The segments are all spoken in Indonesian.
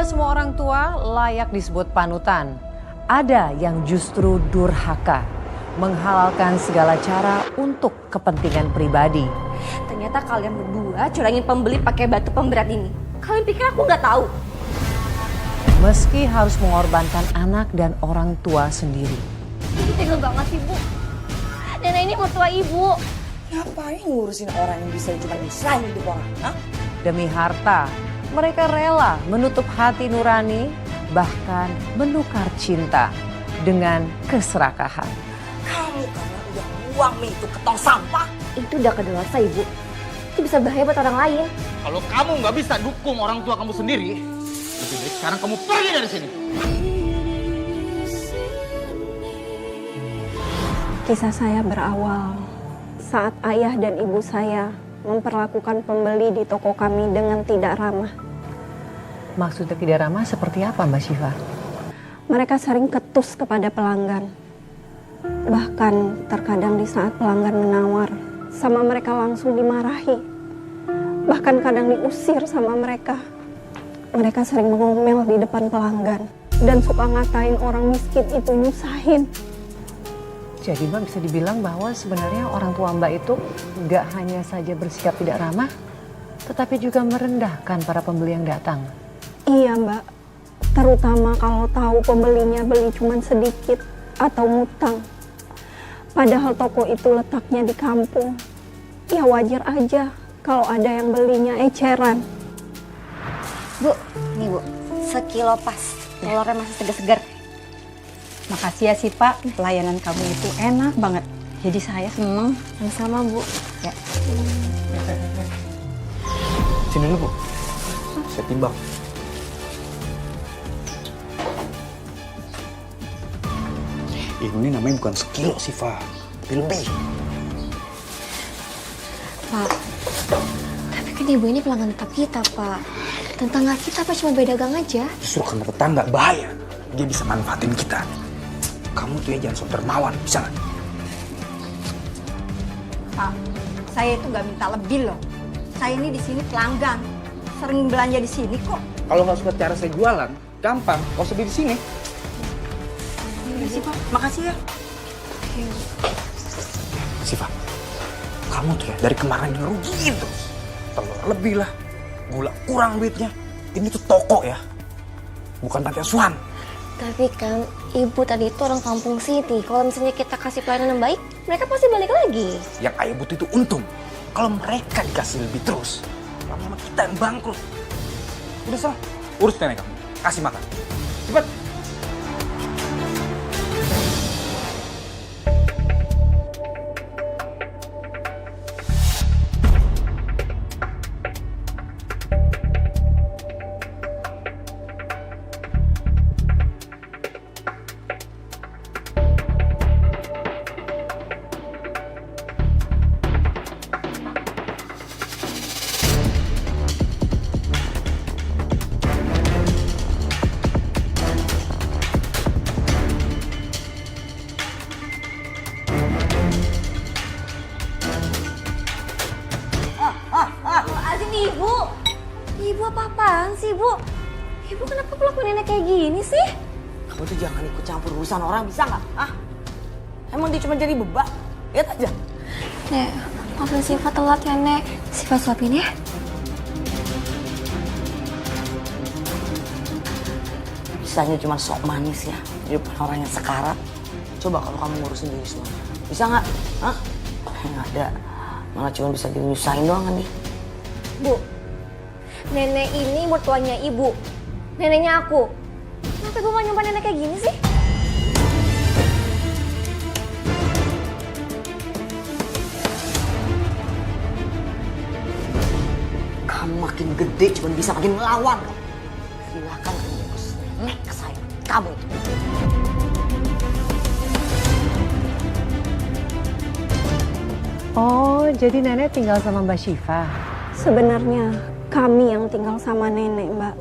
Tidak semua orang tua layak disebut panutan. Ada yang justru durhaka, menghalalkan segala cara untuk kepentingan pribadi. Ternyata kalian berdua curangin pembeli pakai batu pemberat ini. Kalian pikir aku nggak tahu? Meski harus mengorbankan anak dan orang tua sendiri. Ibu tega banget sih, Bu. Nenek ini mertua Ibu. Ngapain ngurusin orang yang bisa cuma nyusahin hidup orang? Hah? Demi harta, mereka rela menutup hati nurani, bahkan menukar cinta dengan keserakahan. Kamu karena udah buang mie itu ke tong sampah. Itu udah kedeluarsa, Ibu. Itu bisa bahaya buat orang lain. Kalau kamu nggak bisa dukung orang tua kamu sendiri, lebih baik sekarang kamu pergi dari sini. Kisah saya berawal saat ayah dan ibu saya memperlakukan pembeli di toko kami dengan tidak ramah. Maksudnya tidak ramah seperti apa, Mbak Syifa? Mereka sering ketus kepada pelanggan. Bahkan terkadang di saat pelanggan menawar, sama mereka langsung dimarahi. Bahkan kadang diusir sama mereka. Mereka sering mengomel di depan pelanggan dan suka ngatain orang miskin itu nyusahin. Jadi Mbak bisa dibilang bahwa sebenarnya orang tua Mbak itu nggak hanya saja bersikap tidak ramah, tetapi juga merendahkan para pembeli yang datang. Iya Mbak, terutama kalau tahu pembelinya beli cuma sedikit atau ngutang. Padahal toko itu letaknya di kampung. Ya wajar aja kalau ada yang belinya eceran. Bu, nih Bu, sekilo pas. Telurnya masih segar-segar. Makasih ya sih Pak, pelayanan kamu itu enak banget. Jadi saya seneng. Sama-sama Bu. Ya. Sini dulu, Bu. Saya timbang. Ini namanya bukan sekilo sih, Fa. Lebih. Pak, tapi kan Ibu ini pelanggan tetap kita, Pak. Tetangga kita apa cuma beda gang aja? Justru karena tetangga bahaya. Dia bisa manfaatin kita. Kamu tuh ya jangan sok dermawan, bisa nggak? Pak, saya itu nggak minta lebih loh. Saya ini di sini pelanggan, sering belanja di sini kok. Kalau nggak suka cara saya jualan, gampang. Kau beli di sini. Iya sih Pak, makasih ya. Siva, kamu tuh ya dari kemarin ngerugiin terus. Telur lebih lah, gula kurang duitnya. Ini tuh toko ya, bukan panti asuhan. Tapi kan Ibu tadi itu orang kampung sini. Kalau misalnya kita kasih pelayanan yang baik, mereka pasti balik lagi. Yang ayah butuh itu untung. Kalau mereka dikasih lebih terus, lama-lama kita yang bangkrut. Udah salah, urus nenek kamu, kasih makan. Cepat. Azim Ibu. Ibu apa-apaan sih, Bu? Ibu kenapa perlakuan nenek kayak gini sih? Kamu tuh jangan ikut campur urusan orang, bisa nggak? Ah, emang dia cuma jadi beban? Lihat aja. Nek, maafin Siva telat ya, Nek. Siva suapin ya. Bisanya cuma sok manis ya di depan orang yang sekarat. Coba kalau kamu ngurusin diri semuanya, bisa nggak? Hah? Nggak ada. Malah cuma bisa nyusahin doang kan nih. Bu, nenek ini mertuanya Ibu. Neneknya aku. Kenapa Ibu mau nyumpah nenek kayak gini sih? Kamu makin gede cuma bisa makin melawan. Silakan kamu urus nenek saya. Kamu itu. Oh, jadi nenek tinggal sama Mbak Syifa. Sebenarnya kami yang tinggal sama nenek, Mbak.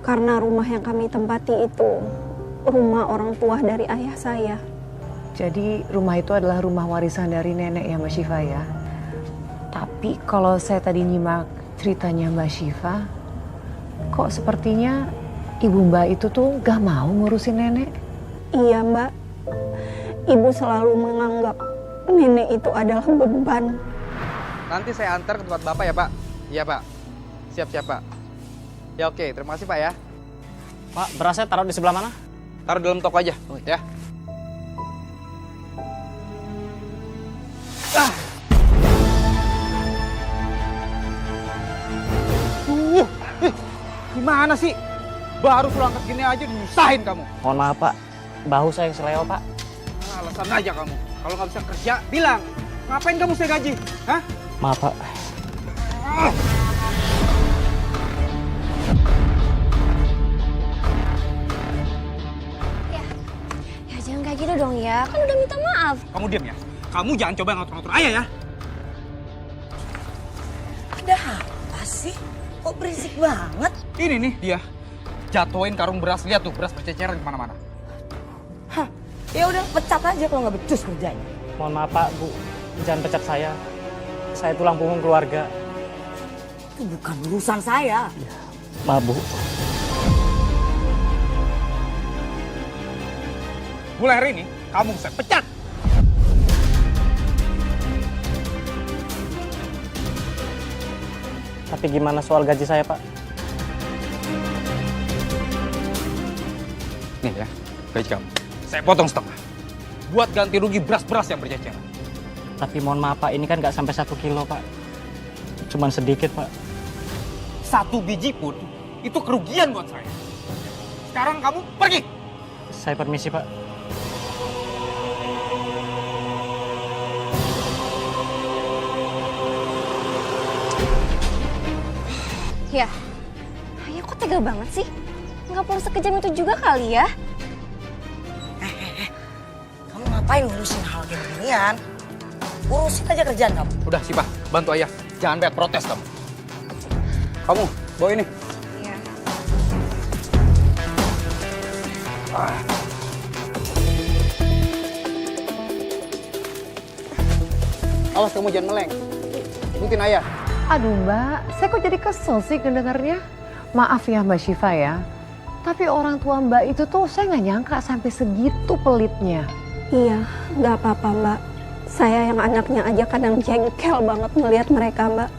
Karena rumah yang kami tempati itu rumah orang tua dari ayah saya. Jadi rumah itu adalah rumah warisan dari nenek ya Mbak Syifa ya. Tapi kalau saya tadi nyimak ceritanya Mbak Syifa, kok sepertinya ibu Mbak itu tuh gak mau ngurusin nenek. Iya Mbak, ibu selalu menganggap nenek itu adalah beban. Nanti saya antar ke tempat Bapak ya Pak. Iya Pak. Siap-siap Pak. Ya oke, terima kasih Pak ya. Pak, berasnya taruh di sebelah mana? Taruh dalam toko aja ya. Gimana sih? Baru suruh angkat gini aja nyusahin kamu. Mohon maaf Pak, bahu saya seleo Pak. Alasan aja kamu. Kalau nggak bisa kerja, bilang. Ngapain kamu saya gaji? Hah? Maaf Pak. Ya jangan kayak gitu dong ya, kan udah minta maaf. Kamu diam ya. Kamu jangan coba ngatur-ngatur ayah ya. Ada apa sih? Kok berisik banget? Ini nih dia. Jatuhin karung beras. Lihat tuh, beras berceceran di mana-mana. Hah, ya udah pecat aja kalau nggak becus kerjanya. Mohon maaf Pak, Bu. Jangan pecat saya. Saya tulang punggung keluarga. Itu bukan urusan saya. Maaf Bu. Mulai hari ini, kamu saya pecat. Tapi gimana soal gaji saya Pak? Nih ya, gaji kamu. Saya potong setengah. Buat ganti rugi beras-beras yang berceceran. Tapi mohon maaf Pak, ini kan nggak sampai 1 kilo Pak. Cuman sedikit Pak. 1 biji pun itu kerugian buat saya. Sekarang kamu pergi. Saya permisi Pak. Ya, ayah kok tega banget sih? Nggak perlu sekejam itu juga kali ya? Kamu ngapain ngurusin hal kayak beginian? Urusin aja kerjaan kamu. Udah, Sipa, bantu ayah. Jangan banyak protes kamu. Kamu, bawa ini. Iya. Awas kamu jangan meleng. Ikutin ayah. Aduh Mbak, saya kok jadi kesel sih ngedengarnya. Maaf ya Mbak Syifa ya. Tapi orang tua Mbak itu tuh saya nggak nyangka sampai segitu pelitnya. Iya, nggak apa-apa Mbak. Saya yang anaknya aja kadang jengkel banget melihat mereka Mbak.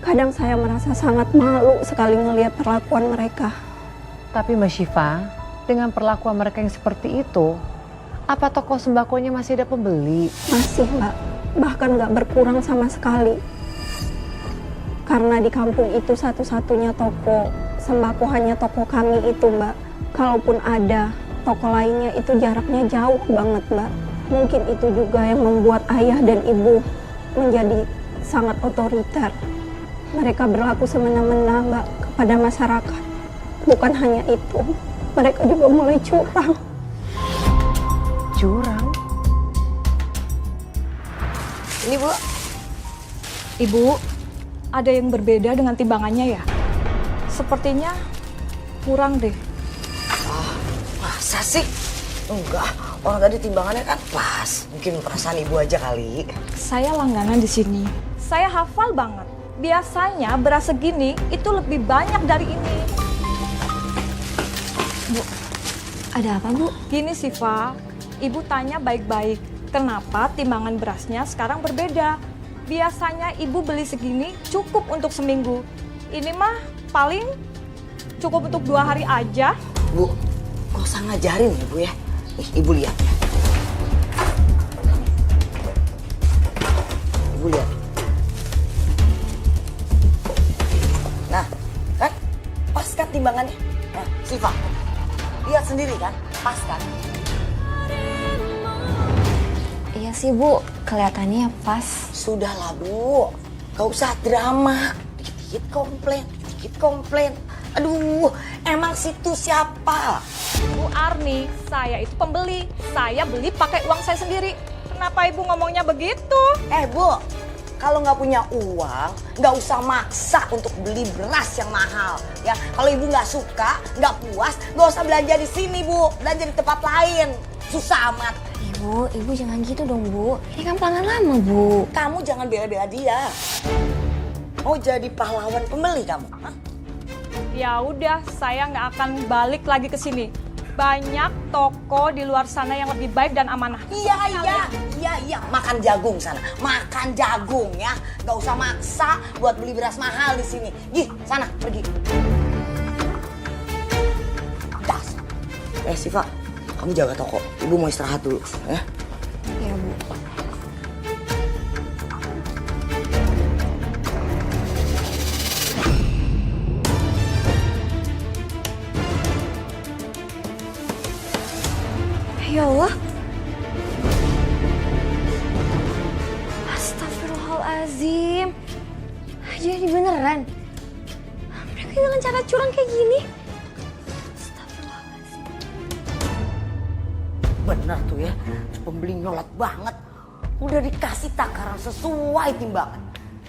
Kadang saya merasa sangat malu sekali ngelihat perlakuan mereka. Tapi Mbak Syifa, dengan perlakuan mereka yang seperti itu, apa toko sembakonya masih ada pembeli? Masih Mbak, bahkan nggak berkurang sama sekali. Karena di kampung itu satu-satunya toko sembako hanya toko kami itu Mbak. Kalaupun ada, toko lainnya itu jaraknya jauh banget Mbak. Mungkin itu juga yang membuat ayah dan ibu menjadi sangat otoriter. Mereka berlaku semena-mena Mbak kepada masyarakat. Bukan hanya itu, mereka juga mulai curang. Curang? Ini Bu. Ibu, ada yang berbeda dengan timbangannya ya? Sepertinya kurang deh. Masa sih? Enggak, orang tadi timbangannya kan pas. Mungkin perasaan ibu aja kali. Saya langganan di sini. Saya hafal banget. Biasanya beras segini itu lebih banyak dari ini. Bu, ada apa Bu? Gini Siva, ibu tanya baik-baik. Kenapa timbangan berasnya sekarang berbeda? Biasanya ibu beli segini cukup untuk seminggu. Ini mah paling cukup untuk 2 hari aja. Bu, gak usah ngajarin ibu ya. Nih, ibu lihat ya. Ibu lihat. Nah, kan? Pas kan timbangannya? Nah, Siva, lihat sendiri kan? Pas kan? Iya sih Bu, kelihatannya pas. Sudahlah Bu, gak usah drama. Dikit-dikit komplain, dikit komplain. Aduh, emang situ siapa? Bu Arni, saya itu pembeli. Saya beli pakai uang saya sendiri. Kenapa ibu ngomongnya begitu? Bu, kalau nggak punya uang, nggak usah maksa untuk beli beras yang mahal. Ya, kalau ibu nggak suka, nggak puas, nggak usah belanja di sini Bu, belanja di tempat lain. Susah amat. Ibu jangan gitu dong Bu. Ini kan pelanggan lama Bu. Kamu jangan bela-bela dia. Mau jadi pahlawan pembeli kamu? Hah? Ya udah, saya nggak akan balik lagi ke sini. Banyak toko di luar sana yang lebih baik dan amanah. Iya. Makan jagung sana. Makan jagung ya. Gak usah maksa buat beli beras mahal di sini. Gih, sana pergi. Das. Siva, kamu jaga toko. Ibu mau istirahat dulu ya. Iya, Bu. Ya Allah. Astagfirullahaladzim. Jadi beneran. Mereka dengan cara curang kayak gini. Astagfirullahaladzim. Bener tuh ya. Pembeli nyolot banget. Udah dikasih takaran sesuai timbangan.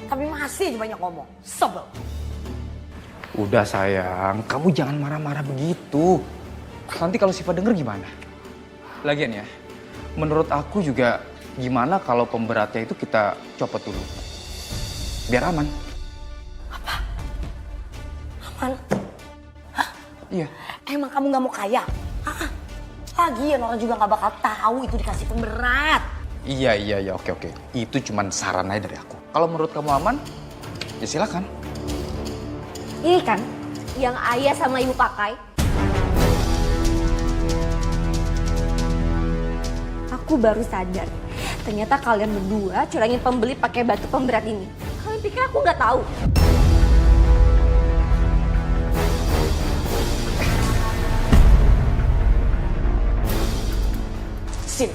Tapi masih aja banyak ngomong. Sebel. Udah sayang, kamu jangan marah-marah begitu. Nanti kalau Siva denger gimana? Lagian ya, menurut aku juga gimana kalau pemberatnya itu kita copot dulu. Biar aman. Apa? Aman? Hah? Iya. Emang kamu gak mau kaya? Lagian orang juga gak bakal tahu itu dikasih pemberat. Iya, oke. Itu cuman saran aja dari aku. Kalau menurut kamu aman, ya silakan. Ini kan yang ayah sama ibu pakai. Aku baru sadar, ternyata kalian berdua curangin pembeli pakai batu pemberat ini. Kalian pikir aku nggak tahu? Sin,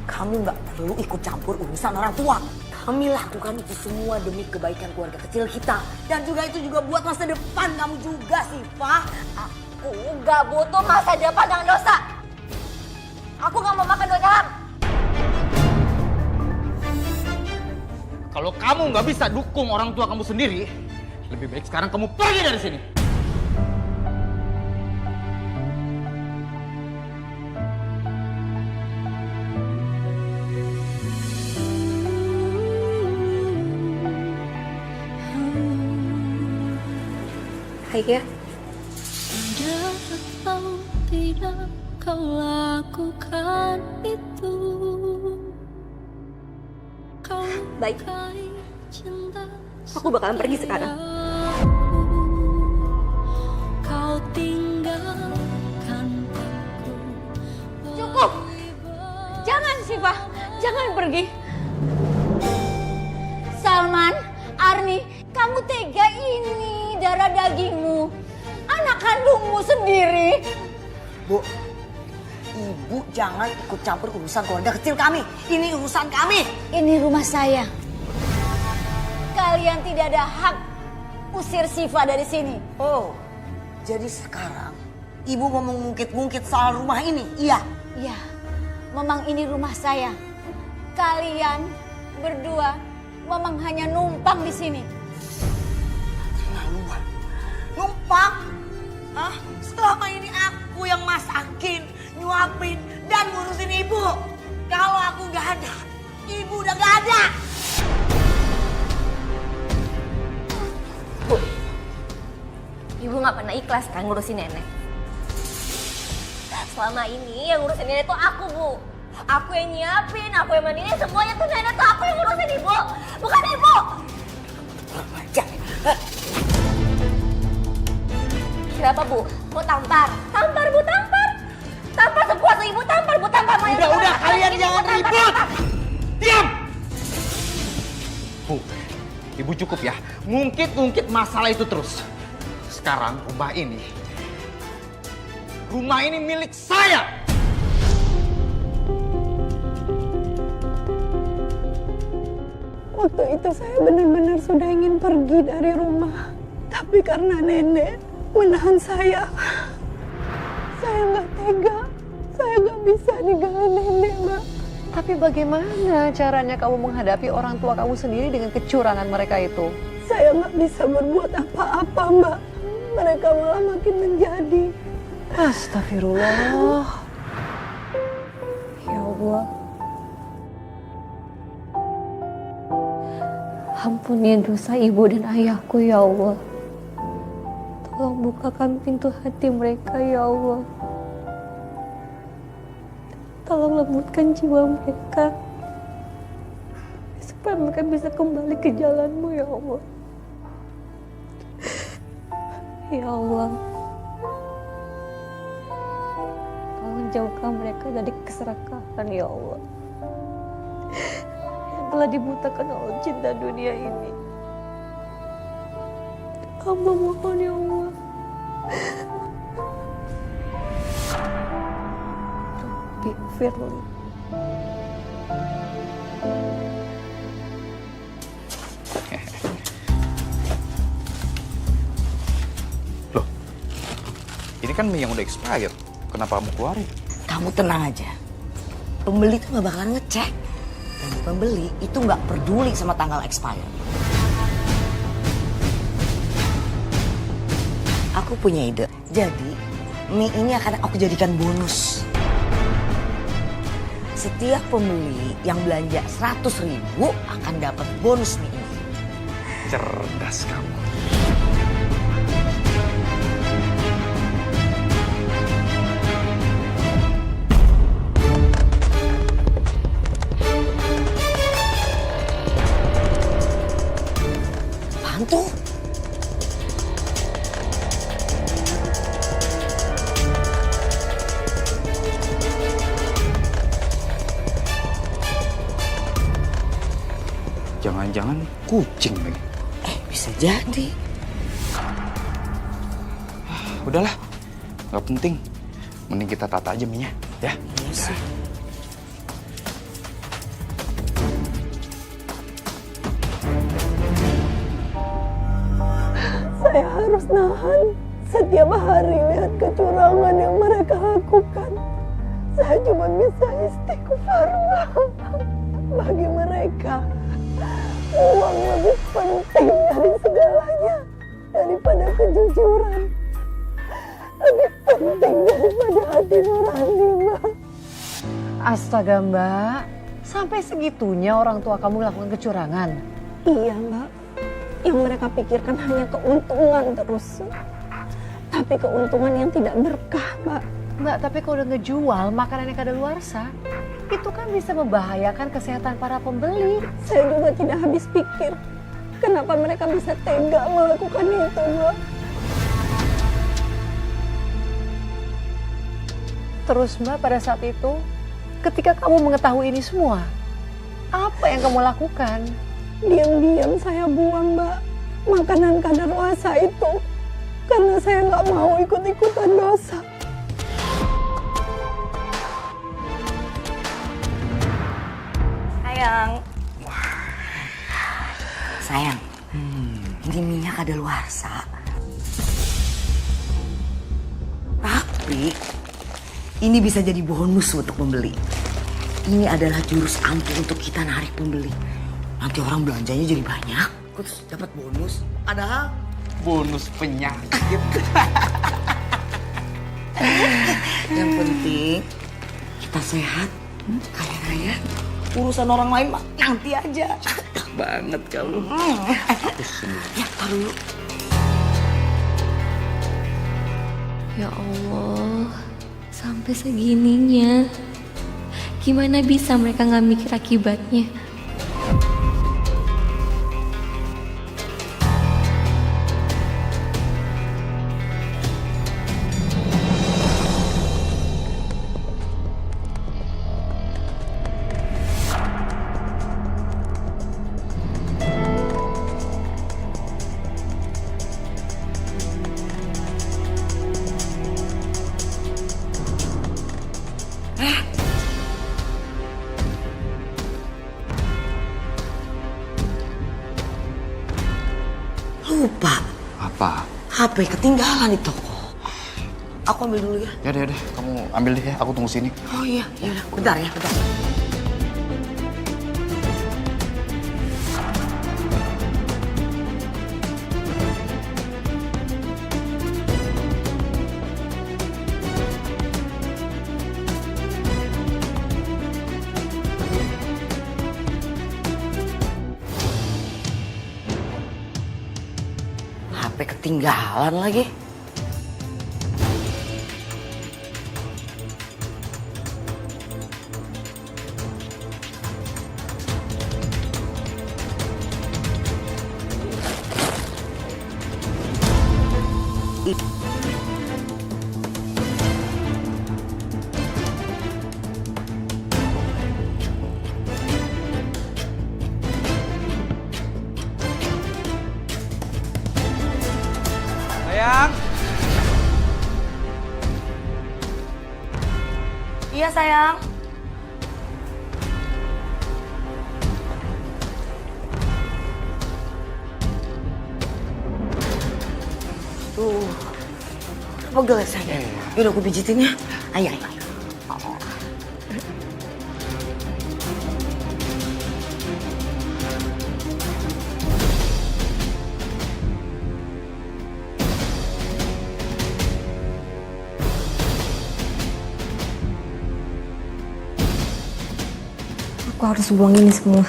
kamu nggak perlu ikut campur urusan orang tua. Kami lakukan itu semua demi kebaikan keluarga kecil kita. Dan juga itu juga buat masa depan kamu juga, Siva. Aku nggak butuh masa depan dengan dosa. Aku nggak mau makan duit haram. Kalau kamu nggak bisa dukung orang tua kamu sendiri, lebih baik sekarang kamu pergi dari sini. Ayah. Atau tidak kau lakukan itu. Kau baik. Cinta aku bakalan pergi sekarang. Kau tinggalkan aku. Cukup. Jangan Siva, jangan pergi. Salman, Arni, kamu tega ini darah dagingmu. Anak kandungmu sendiri. Bu, ibu jangan ikut campur urusan keluarga kecil kami. Ini urusan kami. Ini rumah saya. Kalian tidak ada hak usir Siva dari sini. Oh, jadi sekarang ibu mau mengungkit-ungkit soal rumah ini, iya? Iya, memang ini rumah saya. Kalian berdua memang hanya numpang di sini. Terlaluan. Numpang? Hah? Selama ini aku yang masakin, nyuapin, dan ngurusin ibu. Kalau aku gak ada, ibu udah gak ada. Bu, ibu gak pernah ikhlas kan ngurusin nenek. Selama ini yang ngurusin nenek tuh aku, Bu. Aku yang nyiapin, aku yang mandiin, semuanya tuh nenek tuh aku yang ngurusin ibu. Bukan ibu. Kenapa, Bu? Mau tampar? Tampar, Bu, tampar. Tampar sekuasa ibu, tampar, Bu, tampar. Udah, kalian jangan ribut. Diam! Bu, ibu cukup ya. Ngungkit-ngungkit masalah itu terus. Sekarang rumah ini milik saya. Waktu itu saya benar-benar sudah ingin pergi dari rumah. Tapi karena nenek menahan saya nggak tega. Saya nggak bisa ninggalin nenek, Mbak. Tapi bagaimana caranya kamu menghadapi orang tua kamu sendiri dengan kecurangan mereka itu? Saya nggak bisa berbuat apa-apa, Mbak. Mereka malah makin menjadi. Astagfirullah. Ya Allah. Ampuni dosa ibu dan ayahku ya Allah. Tolong bukakan pintu hati mereka ya Allah. Tolong lembutkan jiwa mereka. Supaya mereka bisa kembali ke jalanmu ya Allah. Ya Allah. Tolong jauhkan mereka dari keserakahan ya Allah. Yang telah dibutakan oleh cinta dunia ini. Hamba mohon ya Allah. Rabbi firli. Loh, ini kan mie yang udah expired. Kenapa kamu keluarin? Kamu tenang aja. Pembeli tuh gak bakalan ngecek. Dan pembeli itu gak peduli sama tanggal expired. Aku punya ide. Jadi, mie ini akan aku jadikan bonus. Setiap pembeli yang belanja 100.000 akan dapat bonus mie ini. Cerdas kamu. Apaan tuh? Jangan-jangan kucing lagi. Bisa jadi. Udahlah, nggak penting. Mending kita tata aja mie-nya, ya. Iya sih. Saya harus nahan setiap hari lihat kecurangan yang mereka lakukan. Saya cuma bisa istighfar. Bagi mereka, uang lebih penting dari segalanya. Daripada kejujuran. Lebih penting daripada hati nurani, Mbak. Astaga Mbak, sampai segitunya orang tua kamu melakukan kecurangan? Iya, Mbak. Yang mereka pikirkan hanya keuntungan terus. Tapi keuntungan yang tidak berkah, Mbak. Mbak, tapi kalau udah ngejual makanan yang kadaluarsa, itu kan bisa membahayakan kesehatan para pembeli. Saya juga tidak habis pikir. Kenapa mereka bisa tega melakukan itu, Mbak? Terus Mbak, pada saat itu, ketika kamu mengetahui ini semua, apa yang kamu lakukan? Diam-diam saya buang, Mbak, makanan kadaluarsa itu. Karena saya nggak mau ikut-ikutan dosa. Sayang. Sayang, ini minyak kadaluarsa. Tapi ini bisa jadi bonus untuk pembeli. Ini adalah jurus ampuh untuk kita narik pembeli. Nanti orang belanjanya jadi banyak, terus dapat bonus. Padahal Bonus penyakit. yang penting kita sehat, kaya raya. Urusan orang lain mah nanti aja. Banget kamu. Ya, taruh dulu. Ya Allah, sampai segininya. Gimana bisa mereka nggak mikir akibatnya? Lupa. Apa? HP ketinggalan di toko. Aku ambil dulu ya. Ya udah, kamu ambil deh ya, aku tunggu sini. Oh iya, ya udah. Bentar ya, bentar. Ketinggalan lagi. Sayang. Iya sayang. Tuh, pegel ya sayang. Yaudah aku pijitin ya. Ayo, ayo. Aku harus buang ini semua.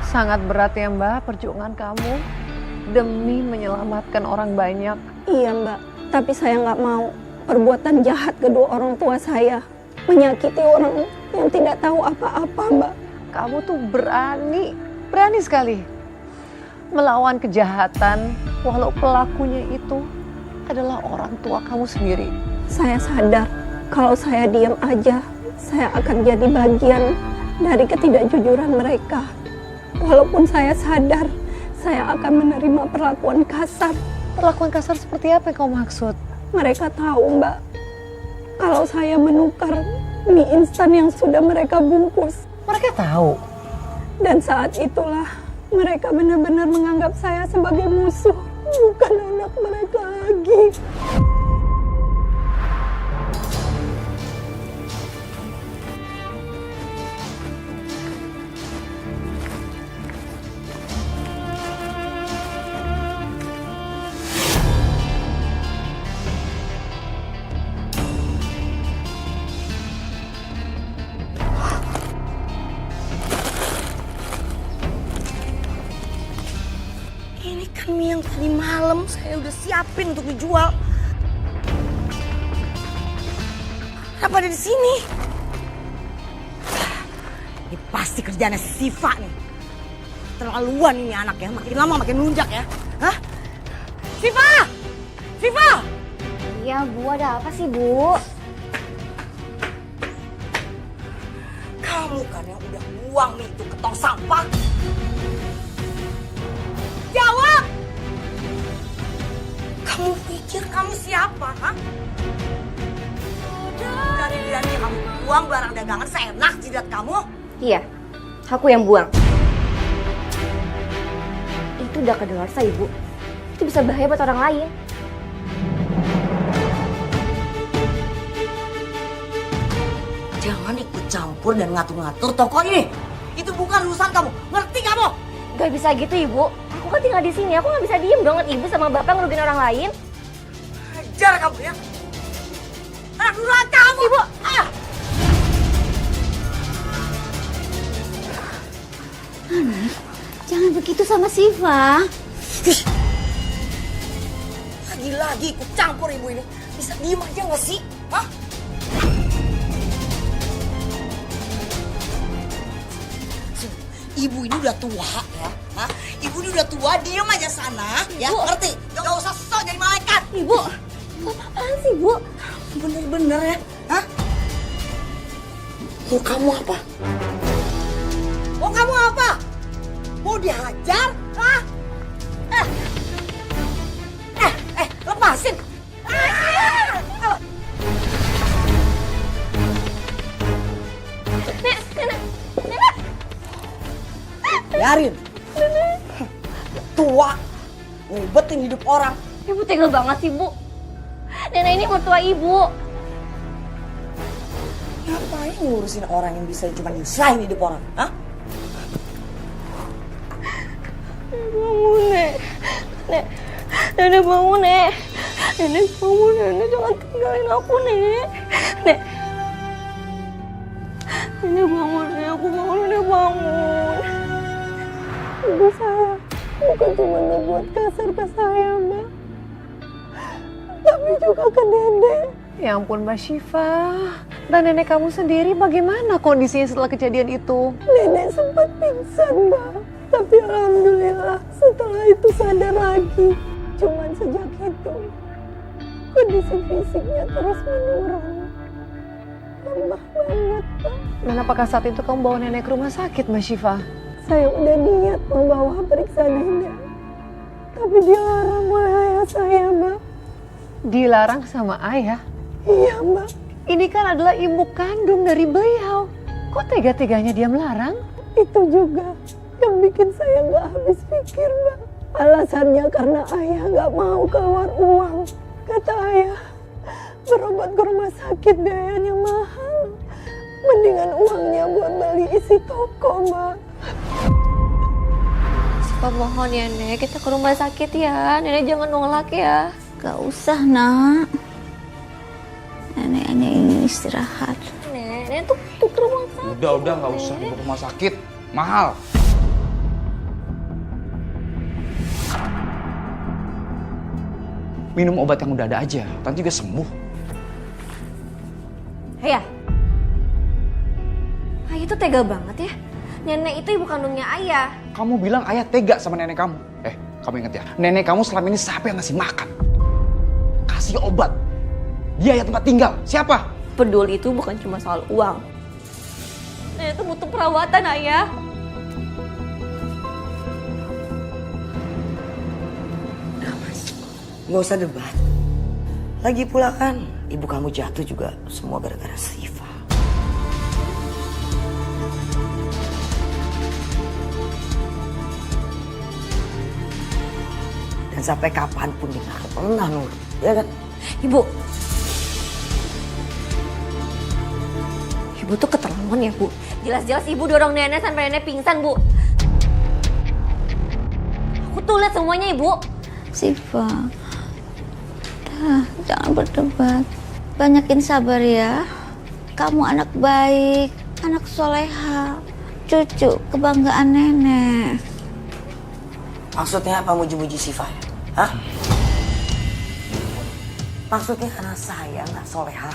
Sangat berat ya Mbak perjuangan kamu demi menyelamatkan orang banyak. Iya Mbak, tapi saya nggak mau perbuatan jahat kedua orang tua saya menyakiti orang yang tidak tahu apa-apa Mbak. Kamu tuh berani sekali melawan kejahatan walau pelakunya itu adalah orang tua kamu sendiri. Saya sadar kalau saya diam aja, saya akan jadi bagian dari ketidakjujuran mereka. Walaupun saya sadar, saya akan menerima perlakuan kasar. Perlakuan kasar seperti apa yang kau maksud? Mereka tahu, Mbak, kalau saya menukar mie instan yang sudah mereka bungkus. Mereka tahu? Dan saat itulah mereka benar-benar menganggap saya sebagai musuh, bukan anak mereka lagi. Ini kan mie yang tadi malam saya udah siapin untuk dijual. Kenapa ada di sini? Ini pasti kerjaannya si Siva nih. Terlaluan ini anaknya, makin lama makin melunjak ya. Hah? Siva! Siva! Iya Bu, ada apa sih Bu? Kamu kan yang udah buang mie itu ke tong sampah. Jawab! Kamu pikir kamu siapa, ha? Berani-berani kamu buang barang dagangan seenak jidat kamu? Iya, aku yang buang. Itu udah kadaluarsa Ibu. Itu bisa bahaya buat orang lain. Jangan ikut campur dan ngatur-ngatur toko ini. Itu bukan urusan kamu, ngerti kamu? Gak bisa gitu Ibu. Aku kan tinggal di sini, aku nggak bisa diem dong Ibu sama Bapak ngerugiin orang lain. Ajar kamu ya. Anak durhaka kamu. Ibu, ah! jangan begitu sama Siva. Lagi-lagi ikut campur ibu ini. Bisa diem aja nggak sih? Hah? Ibu ini udah tua ya. Hah? Ibu ini udah tua, diem aja sana. Ya, Ibu. ngerti? Gak usah sok jadi malaikat. Ibu, apa-apaan sih Bu? Bener-bener ya. Hah? Mau kamu apa? Mau kamu apa? Mau dihajar? Hah? Lepasin. Nenek. Biarin. Tua. Ngebetin hidup orang. Ibu tega banget sih Bu. Nenek ini mertua Ibu. Ngapain ngurusin orang yang bisa cuma nyusahin hidup orang? Hah? Bangun, Nek. Nek. Nenek bangun, Nek. Nenek bangun, Nenek. Jangan tinggalin aku, Nek. Nek. Nenek bangun, Nek. Aku bangun, Nenek bangun. Ibu salah. bukan cuma berbuat kasar ke saya, Mbak, tapi juga ke Nenek. Ya ampun Mbak Syifa. Dan nenek kamu sendiri bagaimana kondisinya setelah kejadian itu? Nenek sempat pingsan, Mbak. Tapi alhamdulillah setelah itu sadar lagi. Cuman sejak itu kondisi fisiknya terus menurun. Lemah banget, Pak. Dan apakah saat itu kamu bawa nenek ke rumah sakit Mbak Syifa? Saya udah niat membawa periksa nenek. Tapi dilarang oleh ayah saya, Mbak. Dilarang sama ayah? Iya, Mbak. Ini kan adalah ibu kandung dari beliau. Kok tega-teganya dia melarang? Itu juga yang bikin saya nggak habis pikir, Mbak. Alasannya karena ayah nggak mau keluar uang. Kata ayah, berobat ke rumah sakit biayanya mahal. Mendingan uangnya buat beli isi toko, Mbak. Siapa mohon ya, Nek, kita ke rumah sakit ya. Nenek jangan nolak ya. Gak usah, Nak. Nenek hanya ingin istirahat. Nenek tuh ke rumah sakit. Udah nggak usah dibawa ke rumah sakit, mahal. Minum obat yang udah ada aja, nanti juga sembuh. Ayah. Ayah tuh tega banget ya. Nenek itu ibu kandungnya ayah. Kamu bilang ayah tega sama nenek kamu. Kamu inget ya, nenek kamu selama ini siapa yang ngasih makan? Kasih obat. Biaya tempat tinggal, siapa? Peduli itu bukan cuma soal uang. Nenek tuh butuh perawatan, ayah. Udah Mas, nggak usah debat. Lagi pula kan ibu kamu jatuh juga semua gara-gara Syifa. Dan sampai kapanpun dia nggak pernah nurut, ya kan? Ibu. Ibu tuh keterlaluan ya, Bu. Jelas-jelas ibu dorong nenek sampai nenek pingsan, Bu. Aku tuh lihat semuanya, Ibu. Syifa, jangan berdebat. Banyakin sabar ya. Kamu anak baik, anak soleha, cucu kebanggaan nenek. Maksudnya apa muji-muji Syifa ya? Hah? Maksudnya karena saya nggak soleha,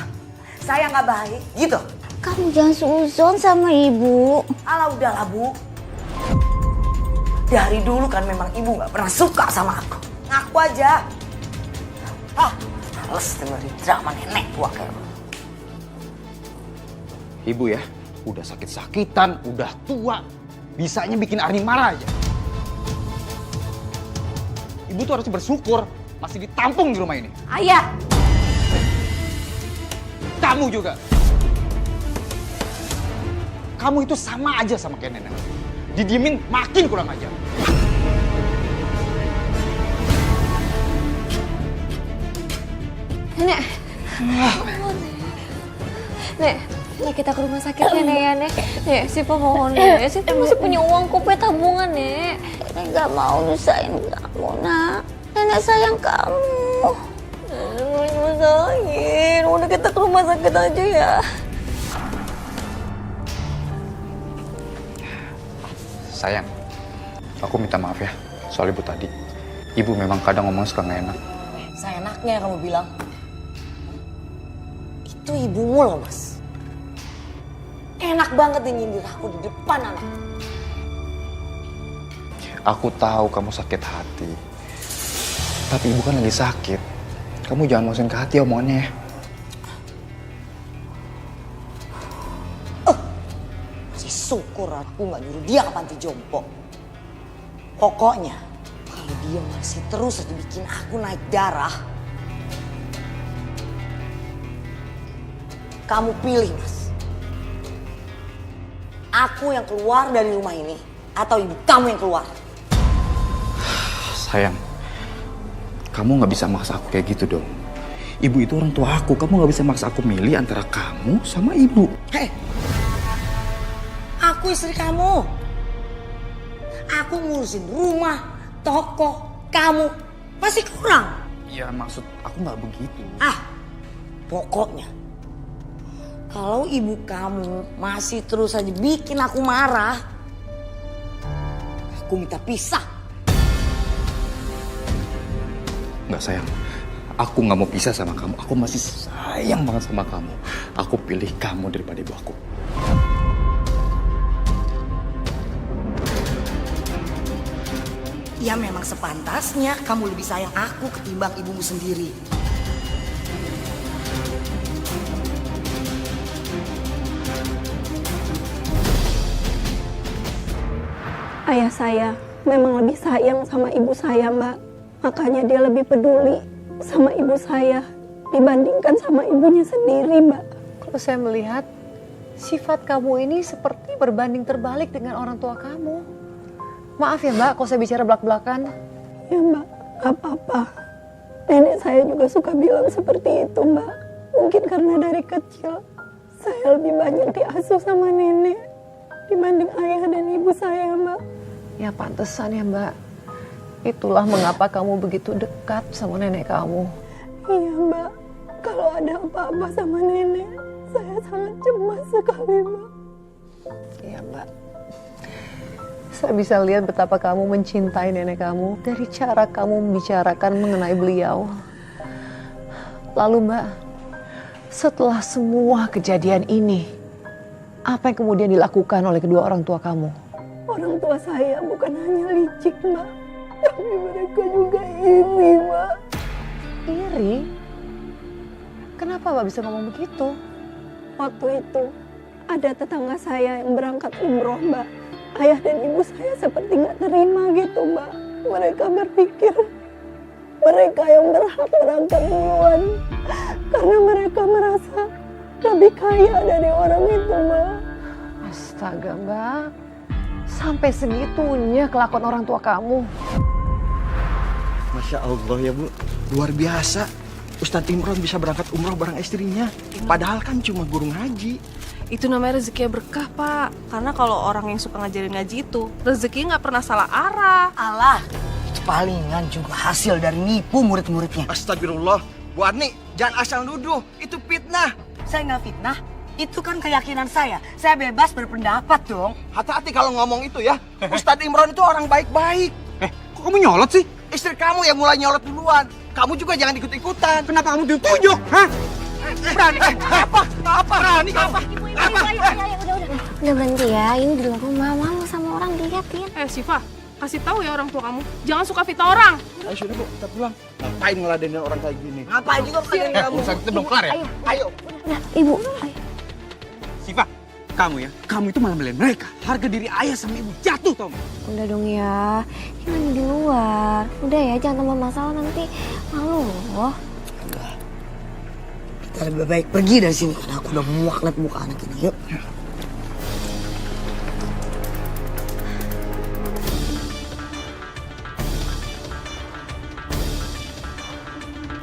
saya nggak baik, gitu? Kamu jangan suuzon sama ibu. Alah udahlah Bu. Dari dulu kan memang ibu nggak pernah suka sama aku. Ngaku aja. Males dengerin drama nenek tua kayak lu. Ibu ya, udah sakit-sakitan, udah tua. Bisanya bikin Arni marah aja. Ibu tuh harus bersyukur masih ditampung di rumah ini. Ayah. Kamu juga. Kamu itu sama aja sama kayak nenek. Didiemin makin kurang ajar. Nenek. Nek, kita ke rumah sakit ya, Nek, ya, Nek. Nek, Syifa mohon, Nek. Syifa masih punya uang kope tabungan, Nek. Nenek gak mau nyusahin kamu, Nak. Nenek sayang kamu. Nenek mau sakit. Udah kita ke rumah sakit aja ya. Sayang, aku minta maaf ya soal ibu tadi. Ibu memang kadang ngomong suka nggak enak. Seenaknya kamu bilang. Itu ibumu loh Mas. Enak banget dia nyindir aku di depan anak. Aku tahu kamu sakit hati. Tapi ibu kan lagi sakit. Kamu jangan masukin ke hati omongannya ya. Masih syukur aku nggak nyuruh dia ke panti jompo. Pokoknya kalau dia masih terus aja bikin aku naik darah, kamu pilih Mas. Aku yang keluar dari rumah ini atau ibu kamu yang keluar? Sayang, kamu nggak bisa maksa aku kayak gitu dong. Ibu itu orang tua aku, kamu nggak bisa maksa aku milih antara kamu sama ibu. Hei, aku istri kamu. Aku ngurusin rumah, toko, kamu. Masih kurang? Ya maksud aku nggak begitu. Pokoknya kalau ibu kamu masih terus aja bikin aku marah, aku minta pisah. enggak sayang. Aku nggak mau pisah sama kamu. Aku masih sayang banget sama kamu. Aku pilih kamu daripada ibu aku. Ya memang sepantasnya kamu lebih sayang aku ketimbang ibumu sendiri. Ayah saya memang lebih sayang sama ibu saya, Mbak. Makanya dia lebih peduli sama ibu saya dibandingkan sama ibunya sendiri, Mbak. Kalau saya melihat sifat kamu ini seperti berbanding terbalik dengan orang tua kamu. Maaf ya Mbak, kalau saya bicara belak-belakan. Ya Mbak, gak apa-apa. Nenek saya juga suka bilang seperti itu, Mbak. Mungkin karena dari kecil saya lebih banyak diasuh sama nenek dibanding ayah dan ibu saya, Mbak. Ya pantesan ya Mbak. Itulah mengapa kamu begitu dekat sama nenek kamu. Iya Mbak, kalau ada apa-apa sama nenek, saya sangat cemas sekali, Mbak. Iya Mbak. Saya bisa lihat betapa kamu mencintai nenek kamu dari cara kamu membicarakan mengenai beliau. Lalu Mbak, setelah semua kejadian ini, apa yang kemudian dilakukan oleh kedua orang tua kamu? Orang tua saya bukan hanya licik, Mbak, tapi mereka juga iri, Mbak. Iri? Kenapa Mbak bisa ngomong begitu? Waktu itu ada tetangga saya yang berangkat umroh, Mbak. Ayah dan ibu saya seperti nggak terima gitu, Mbak. Mereka berpikir mereka yang berhak berangkat duluan karena mereka merasa lebih kaya dari orang itu, Mbak. Astaga Mbak, sampai segitunya kelakuan orang tua kamu. Masya Allah ya Bu, luar biasa. Ustadz Imron bisa berangkat umroh bareng istrinya. Padahal kan cuma guru ngaji. Itu namanya rezeki yang berkah, Pak. Karena kalau orang yang suka ngajarin ngaji itu, rezeki nggak pernah salah arah. Alah, itu palingan juga hasil dari nipu murid-muridnya. Astagfirullah, Bu Arni, jangan asal nuduh. Itu fitnah. Saya nggak fitnah, itu kan keyakinan saya. Saya bebas berpendapat dong. Hati-hati kalau ngomong itu ya. Ustadz Imron itu orang baik-baik. Kok kamu nyolot sih? Istri kamu yang mulai nyolot duluan. Kamu juga jangan ikut-ikutan. Kenapa kamu ditunjuk? Hah? Berani? Apa? Berani kamu? Udah berhenti ya, ini di luar rumah, malu sama orang dilihatin. Syifa, kasih tahu ya orang tua kamu, jangan suka fitnah orang. Ayo sudah Bu, kita pulang. Ngapain ngeladenin orang kayak gini? Ngapain juga kalian kamu? Urusan kita belum kelar ya? Ayo. Udah, ibu, ayo. Siva, kamu ya, kamu itu malah belain mereka. Harga diri ayah sama ibu jatuh tau gak? Udah dong ya, ini lagi di luar. Udah ya, jangan tambah masalah nanti malu loh. Enggak. Kita lebih baik pergi dari sini karena aku udah muak liat muka anak ini. Yuk.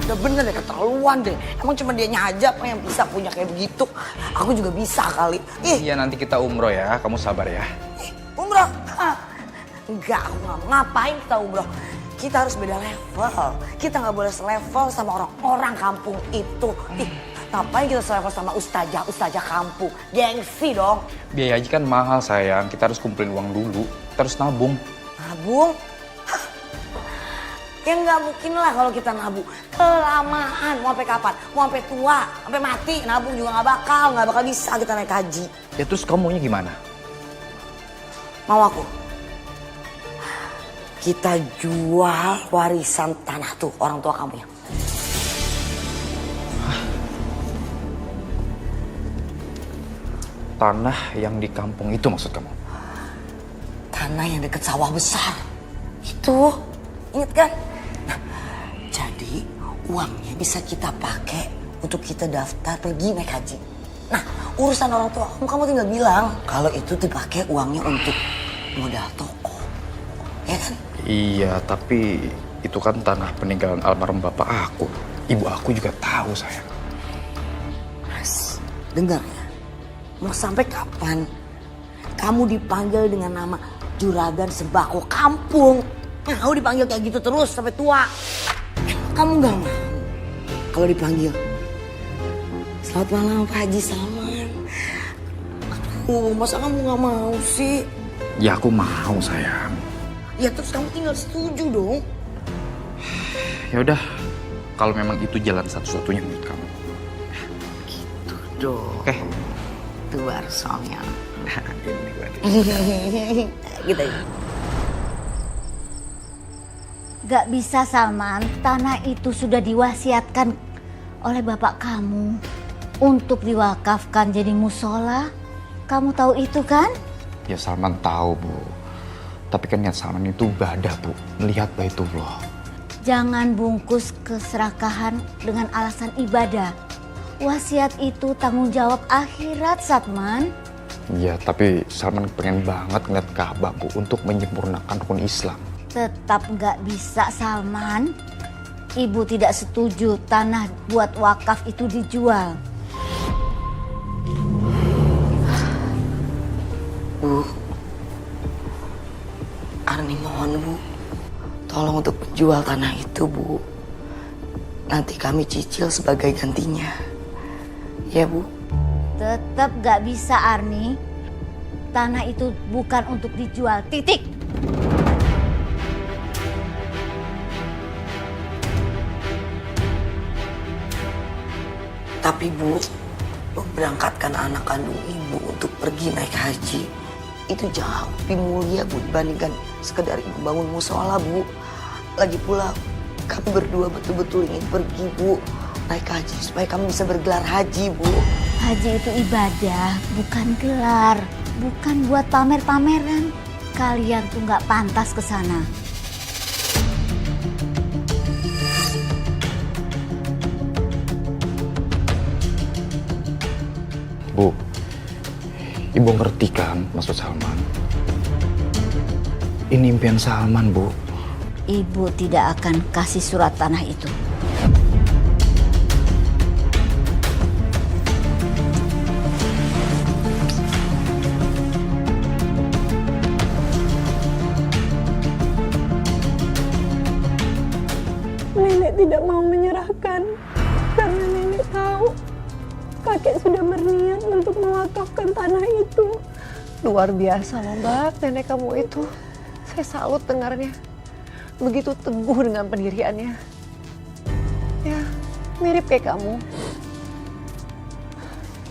Udah bener deh, keterlaluan deh. Emang cuma dianya aja apa yang bisa punya kayak begitu. Aku juga bisa kali. Iya nanti kita umroh ya, kamu sabar ya. Umroh? Enggak, aku nggak mau. Ngapain kita umroh? Kita harus beda level. Kita nggak boleh selevel sama orang-orang kampung itu. Ngapain kita selevel sama ustazah kampung? Gengsi dong. Biaya haji kan mahal sayang, kita harus kumpulin uang dulu. Kita harus nabung. Nabung? Ya nggak mungkin lah kalau kita nabung. Kelamaan, mau sampai kapan? Mau sampai tua, sampai mati. Nabung juga nggak bakal bisa kita naik haji. Ya terus kamu maunya gimana? Mau aku? Kita jual warisan tanah tuh orang tua kamu ya. Tanah yang di kampung itu maksud kamu? Tanah yang deket sawah besar. Itu, inget kan? Nah, jadi uangnya bisa kita pakai untuk kita daftar pergi naik haji. Nah, urusan orang tua kamu tinggal bilang kalau itu dipakai uangnya untuk modal toko. Ya kan? Iya, tapi itu kan tanah peninggalan almarhum bapak aku. Ibu aku juga tahu sayang. Mas, dengar ya. Mau sampai kapan kamu dipanggil dengan nama Juragan Sembako Kampung? Mau dipanggil kayak gitu terus sampai tua? Kamu gak mau kalau dipanggil selamat malam Pak Haji Salman. Aduh, masa kamu gak mau sih? Ya aku mau sayang. Ya terus kamu tinggal setuju dong. Ya udah, kalau memang itu jalan satu-satunya menurut kamu. Gitu dong. Oke. Itu baru soalnya. Gitu. Gak bisa Salman, tanah itu sudah diwasiatkan oleh bapak kamu untuk diwakafkan jadi musola. Kamu tahu itu kan? Ya Salman tahu, Bu. Tapi kan niat Salman itu ibadah, Bu. Melihat Baitullah. Jangan bungkus keserakahan dengan alasan ibadah. Wasiat itu tanggung jawab akhirat, Salman. Iya, tapi Salman pengen banget ngeliat Ka'bah, Bu, untuk menyempurnakan rukun Islam. Tetap nggak bisa, Salman. Ibu tidak setuju tanah buat wakaf itu dijual. Bu, Arni mohon Bu, tolong untuk menjual tanah itu Bu. Nanti kami cicil sebagai gantinya. Ya Bu. Tetap nggak bisa, Arni. Tanah itu bukan untuk dijual, titik. Tapi Bu, memberangkatkan anak kandung ibu untuk pergi naik haji itu jauh lebih mulia Bu dibandingkan sekedar ibu bangun musola Bu. Lagi pula kami berdua betul-betul ingin pergi Bu naik haji supaya kami bisa bergelar haji Bu. Haji itu ibadah, bukan gelar, bukan buat pamer-pameran. Kalian tuh nggak pantas ke sana. Bu, Ibu ngerti kan maksud Salman? Ini impian Salman, Bu. Ibu tidak akan kasih surat tanah itu. Nenek tidak mau menyerahkan karena nenek tahu kakek sudah berniat untuk mewakafkan tanah itu. Luar biasa loh Mbak, nenek kamu itu. Saya salut dengarnya. Begitu teguh dengan pendiriannya. Ya, mirip kayak kamu.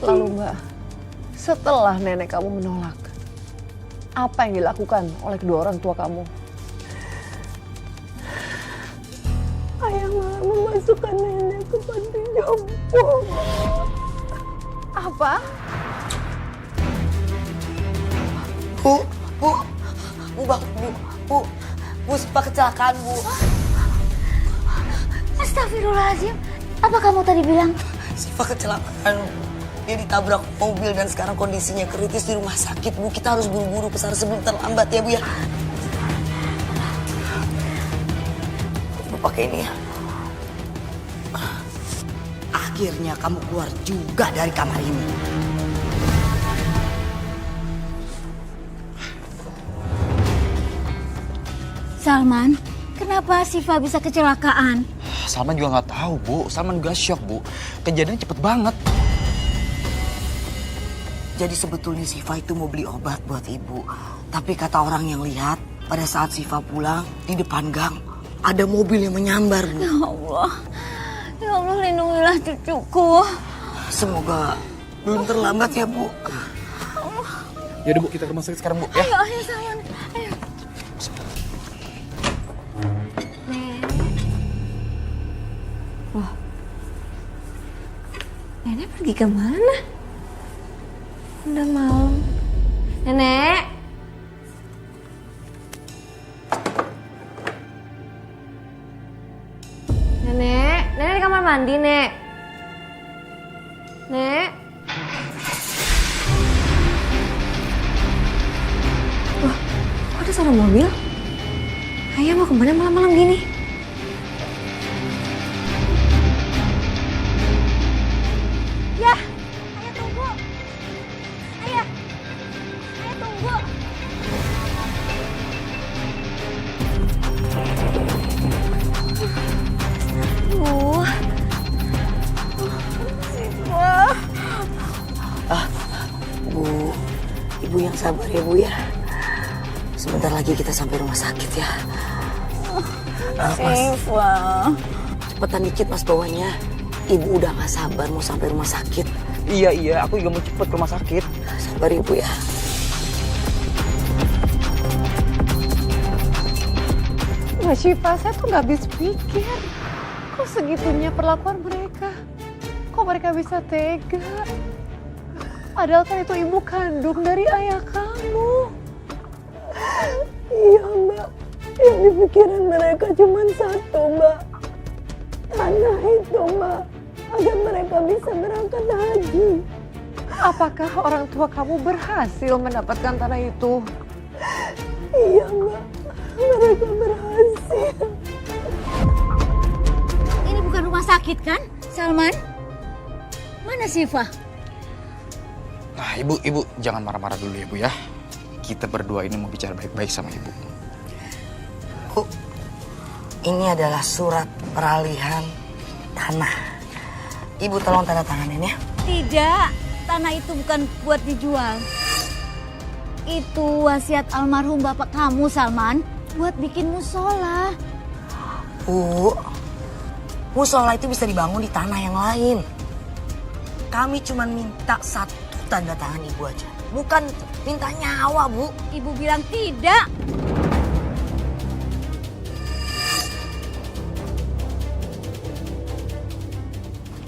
Lalu Mbak, setelah nenek kamu menolak, apa yang dilakukan oleh kedua orang tua kamu? Ayah malah memasukkan nenek ke panti jompo. Apa? Bu, Siva kecelakaan Bu. Astagfirullahaladzim, apa kamu tadi bilang? Siva kecelakaan. Dia ditabrak mobil dan sekarang kondisinya kritis di rumah sakit Bu. Kita harus buru-buru ke sana sebelum terlambat ya Bu ya. Ibu pakai ini ya. Akhirnya kamu keluar juga dari kamar ini. Salman, kenapa Siva bisa kecelakaan? Salman juga nggak tahu, Bu. Salman juga shock, Bu. Kejadiannya cepet banget. Jadi sebetulnya Siva itu mau beli obat buat ibu. Tapi kata orang yang lihat, pada saat Siva pulang, di depan gang, ada mobil yang menyambar, Bu. Ya Allah, lindungilah cucuku. Semoga belum terlambat ya, Bu. Yaudah, Bu, kita ke rumah sakit sekarang, Bu. Ya. Ayo Salman, ayo. Nenek pergi kemana? Udah malam. Nenek. Nenek di kamar mandi, Nek. Nek. Wah, kok ada suara mobil? Ayah mau kemana malam-malam gini? Ya, ayah tunggu. Ayah tunggu. Bu, ibu yang sabar ya, Bu ya. Sebentar lagi kita sampai rumah sakit ya. Siva. cepetan dikit mas bawanya. Ibu udah gak sabar mau sampai rumah sakit. Iya, aku juga mau cepet ke rumah sakit. Sabar ibu ya. Mbak Syifa, saya tuh nggak habis pikir. Kok segitunya perlakuan mereka? Kok mereka bisa tega? Padahal kan itu ibu kandung dari ayah kamu. Iya mbak, yang di pikiran mereka cuma satu mbak. Tanah itu mbak, agar mereka bisa berangkat haji. Apakah orang tua kamu berhasil mendapatkan tanah itu? Iya mbak, mereka berhasil. Ini bukan rumah sakit kan, Salman? Mana Syifa? Nah, ibu jangan marah-marah dulu ya, Bu ya. Kita berdua ini mau bicara baik-baik sama ibu. Bu, ini adalah surat peralihan tanah. Ibu tolong tanda tanganin ya. Tidak, tanah itu bukan buat dijual. Itu wasiat almarhum bapak kamu, Salman, buat bikin musola. Bu, musola itu bisa dibangun di tanah yang lain. Kami cuma minta satu tanda tangan ibu aja. Bukan minta nyawa, Bu. Ibu bilang tidak.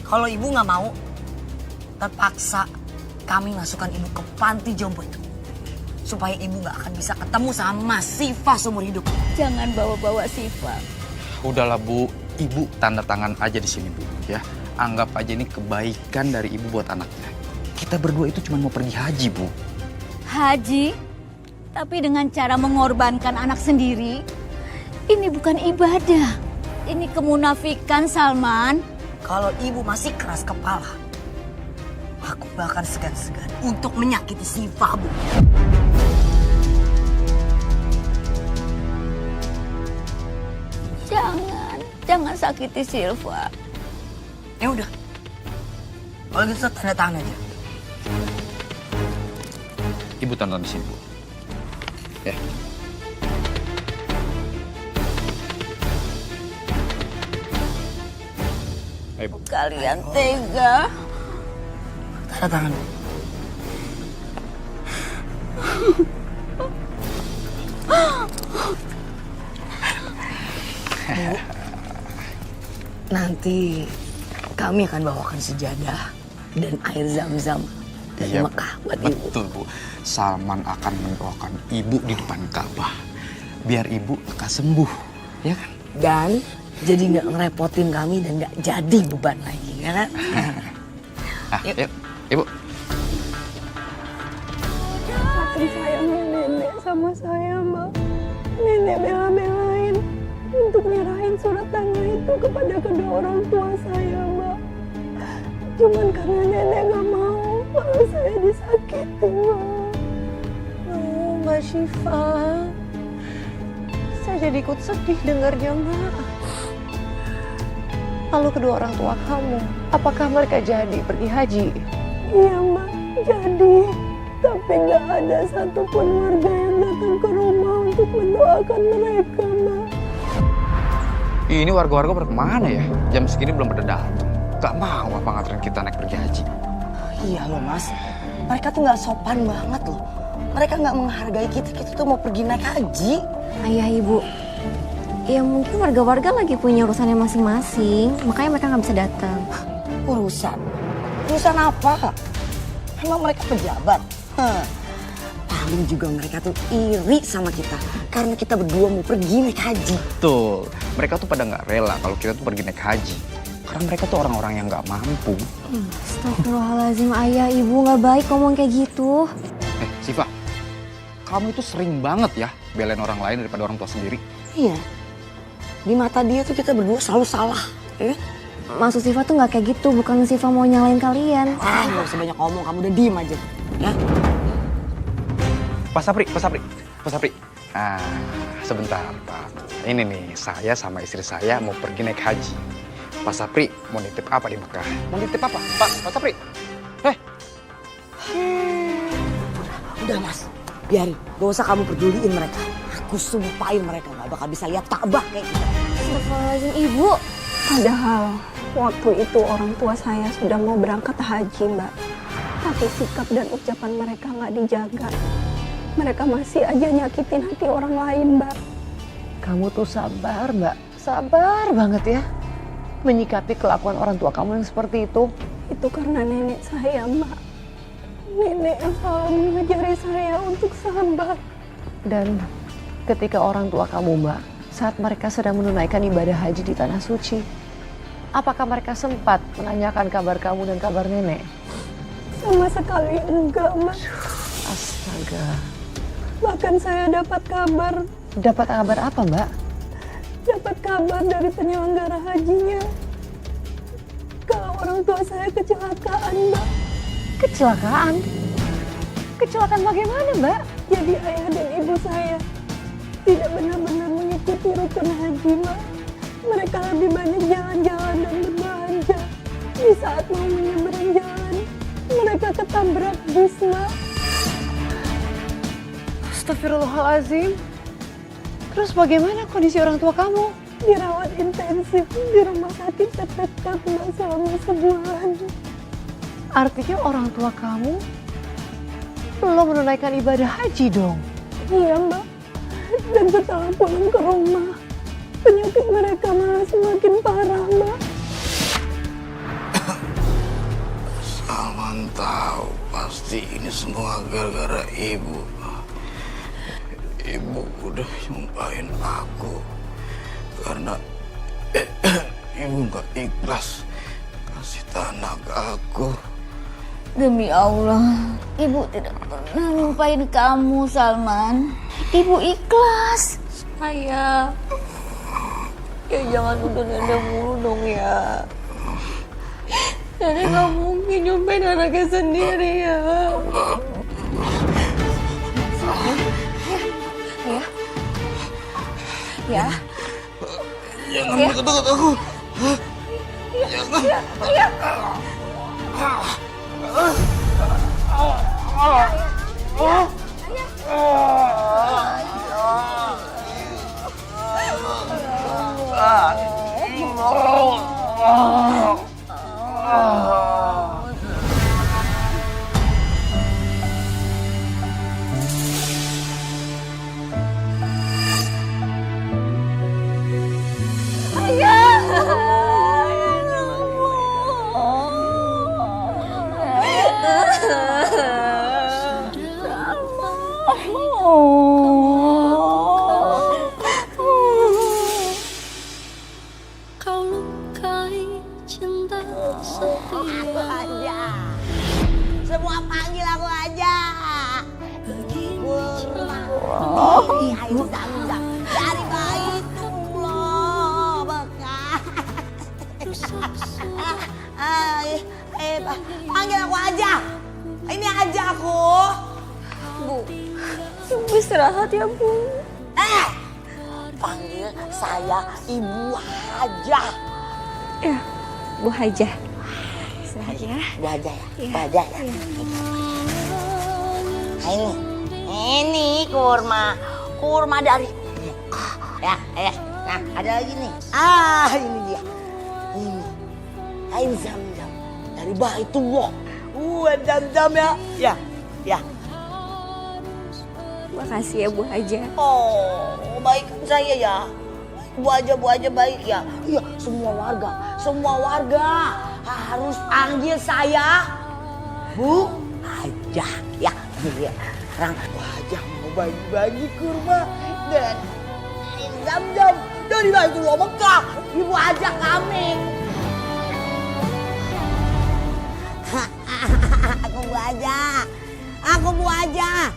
Kalau ibu nggak mau, terpaksa kami masukkan ibu ke panti jompo itu. Supaya ibu nggak akan bisa ketemu sama Syifa seumur hidup. Jangan bawa-bawa Syifa. Udahlah, Bu. Ibu tanda tangan aja di sini, Bu, ya. Anggap aja ini kebaikan dari ibu buat anaknya. Kita berdua itu cuma mau pergi haji, Bu. Haji? Tapi dengan cara mengorbankan anak sendiri? Ini bukan ibadah. Ini kemunafikan, Salman. Kalau ibu masih keras kepala, aku bahkan segan-segan untuk menyakiti Syifa, Bu. Jangan sakiti Syifa. Ya udah, kalau gitu tanda tangan aja. Ibu tanda di sini, Bu. Ya. Ayo, Bu. Kalian tega. Tanda tangan. Bu, nanti kami akan bawakan sejadah dan air zam-zam dari Mekah buat ibu. Betul, Bu. Salman akan mendoakan ibu di depan Ka'bah. Biar ibu lekas sembuh, ya kan? Dan jadi nggak ngerepotin kami dan nggak jadi beban lagi, ya kan? Yuk, Ibu. Saking sayangnya nenek sama saya mbak. Nenek bela-belain untuk nyerahin surat tanah itu kepada kedua orang tua saya mbak. Cuman karena nenek gak mau kalau saya disakiti mbak. Oh, Mbak Syifa. Saya jadi ikut sedih dengarnya, Mbak. Lalu kedua orang tua kamu, apakah mereka jadi pergi haji? Iya mbak, jadi. Tapi gak ada satupun warga yang datang ke rumah untuk mendoakan mereka mbak. Ini warga-warga pada kemana ya? Jam segini belum pada datang. Gak mau apa nganterin kita naik pergi haji. Iya loh mas, mereka tuh nggak sopan banget loh. Mereka nggak menghargai kita tuh mau pergi naik haji. Ayah ibu, ya mungkin warga-warga lagi punya urusannya masing-masing, makanya mereka nggak bisa datang. Urusan? Urusan apa? Emang mereka pejabat? Paling juga mereka tuh iri sama kita karena kita berdua mau pergi naik haji. Betul. Mereka tuh pada nggak rela kalau kita tuh pergi naik haji. Karena mereka tuh orang-orang yang nggak mampu. Astagfirullahaladzim, ayah ibu nggak baik ngomong kayak gitu. Syifa, kamu itu sering banget ya belain orang lain daripada orang tua sendiri. Iya. Di mata dia tuh kita berdua selalu salah. Ya? Maksud Syifa tuh nggak kayak gitu, bukan Syifa mau nyalain kalian. Nggak usah banyak ngomong, kamu udah diem aja. Ya? Pak Sapri. Ah, sebentar, Pak. Ini nih, saya sama istri saya mau pergi naik haji. Pak Sapri mau nitip apa di Mekah? Mau nitip apa? Pak Sapri. Udah mas, biarin. Gak usah kamu peduliin mereka. Aku sumpahin mereka gak bakal bisa lihat Ka'bah kayak kita. Astagfirullahaladzim, ibu. Padahal waktu itu orang tua saya sudah mau berangkat haji, Mbak. Tapi sikap dan ucapan mereka nggak dijaga. Mereka masih aja nyakitin hati orang lain, Mbak. Kamu tuh sabar, Mbak. Sabar banget ya. Menyikapi kelakuan orang tua kamu yang seperti itu. Itu karena nenek saya, Mbak. Nenek yang selalu mengajari saya untuk sabar. Dan ketika orang tua kamu, Mbak, saat mereka sedang menunaikan ibadah haji di Tanah Suci, apakah mereka sempat menanyakan kabar kamu dan kabar nenek? Sama sekali enggak, Mbak. Astaga. Bahkan saya dapat kabar. Dapat kabar apa, Mbak? Dapat kabar dari penyelenggara hajinya. Kalau orang tua saya kecelakaan, Mbak. Kecelakaan? Kecelakaan bagaimana, Mbak? Jadi ayah dan ibu saya tidak benar-benar mengikuti rukun haji, Mbak. Mereka lebih banyak jalan-jalan dan berbelanja. Di saat mau menyeberang jalan, mereka ketabrak bus, Mbak. Astagfirullahaladzim. Terus bagaimana kondisi orang tua kamu? Dirawat intensif di rumah sakit terdekat, Mbak, selama sebulan. Artinya orang tua kamu belum menunaikan ibadah haji dong? Iya, Mbak. Dan setelah pulang ke rumah, penyakit mereka malah semakin parah, Mbak. Salman tahu pasti ini semua gara-gara ibu. Ibu udah nyumpahin aku karena ibu gak ikhlas kasih tanah ke aku. Demi Allah, ibu tidak pernah nyumpain kamu, Salman. Ibu ikhlas. Ayah, ya jangan udah nenek mulu dong ya. Nenek gak mungkin nyumpain anaknya sendiri ya. Ya. Jangan deket-deket aku. Jangan. Kau lukai cinta Aku setia. aja. Semua panggil aku aja. Ini air zam-zam dari Baitullah bekas. Panggil aku aja. Ini aja aku. Bu, ibu istirahat ya, Bu. Panggil saya Ibu Hajah. Ya, Bu Hajah. Istirahat ya. Bu Hajah ya. Bu Hajah ya. Ini kurma dari Mekah. Ya. Nah, ada lagi nih. Ini dia. Ini air zam-zam dari Baitullah. Zam-zam ya. Ya. Makasih ya, Bu Hajah. Oh, baik saya ya. Bu Hajah baik ya. Iya, semua warga harus panggil saya Bu Hajah ya. Iya. Sekarang Bu Hajah mau bagi-bagi kurma dan zam-zam dari Baitullah Mekah. Ibu Hajah kami. Aku Bu Hajah.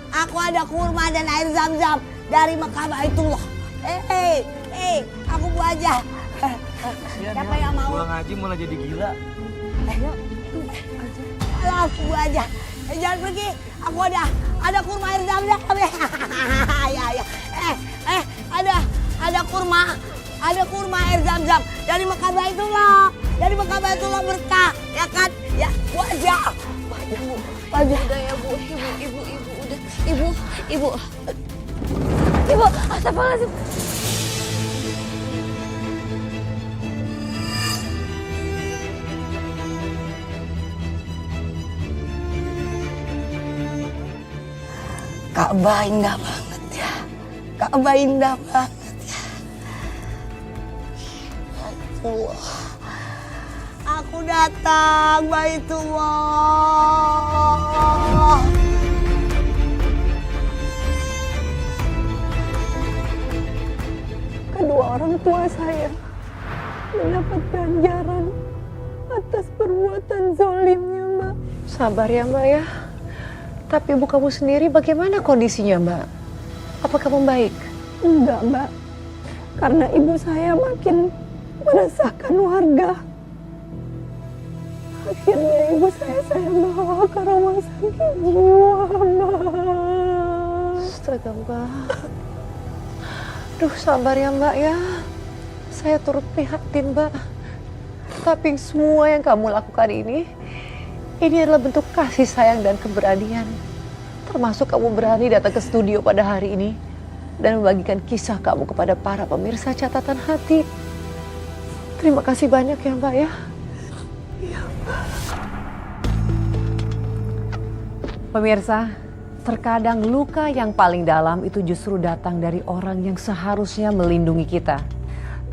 Aku ada kurma dan air zam-zam dari Mekah Baitullah. Aku Bu Hajah. Siapa yang mau? Pulang haji malah jadi gila. Kalau aku Bu Hajah. Jangan pergi. Aku ada kurma air zam-zam. Ya. Ada kurma air zam-zam dari Mekah Baitullah. Dari Mekah Baitullah berkah, ya kan? Ya, Bu Hajah. Bu Hajah. Udah ya, Bu. Ibu, udah. Ibu. Astagfirullahaladzim. Ka'bah indah banget ya. Ka'bah indah banget ya. Baitullah. Aku datang, Baitullah. Kedua orang tua saya mendapat ganjaran atas perbuatan zolimnya, Mbak. Sabar ya Mbak ya. Tapi ibu kamu sendiri bagaimana kondisinya Mbak? Apakah membaik? Enggak, Mbak. Karena ibu saya makin meresahkan warga. Akhirnya ibu saya bawa ke rumah sakit jiwa, Mbak. Astaga Mbak. Duh sabar ya Mbak ya. Saya turut prihatin Mbak. Tapi semua yang kamu lakukan ini adalah bentuk kasih sayang dan keberanian. Termasuk kamu berani datang ke studio pada hari ini dan membagikan kisah kamu kepada para pemirsa catatan hati. Terima kasih banyak ya Mbak ya. Iya, Mbak. Pemirsa, terkadang luka yang paling dalam itu justru datang dari orang yang seharusnya melindungi kita.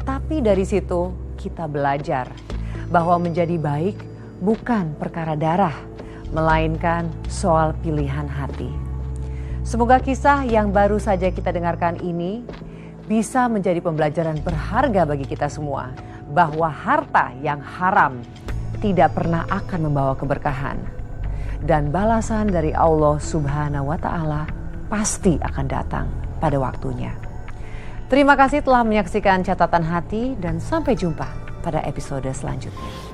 Tapi dari situ kita belajar bahwa menjadi baik bukan perkara darah, melainkan soal pilihan hati. Semoga kisah yang baru saja kita dengarkan ini bisa menjadi pembelajaran berharga bagi kita semua, bahwa harta yang haram tidak pernah akan membawa keberkahan. Dan balasan dari Allah Subhanahu wa Ta'ala pasti akan datang pada waktunya. Terima kasih telah menyaksikan Catatan Hati dan sampai jumpa pada episode selanjutnya.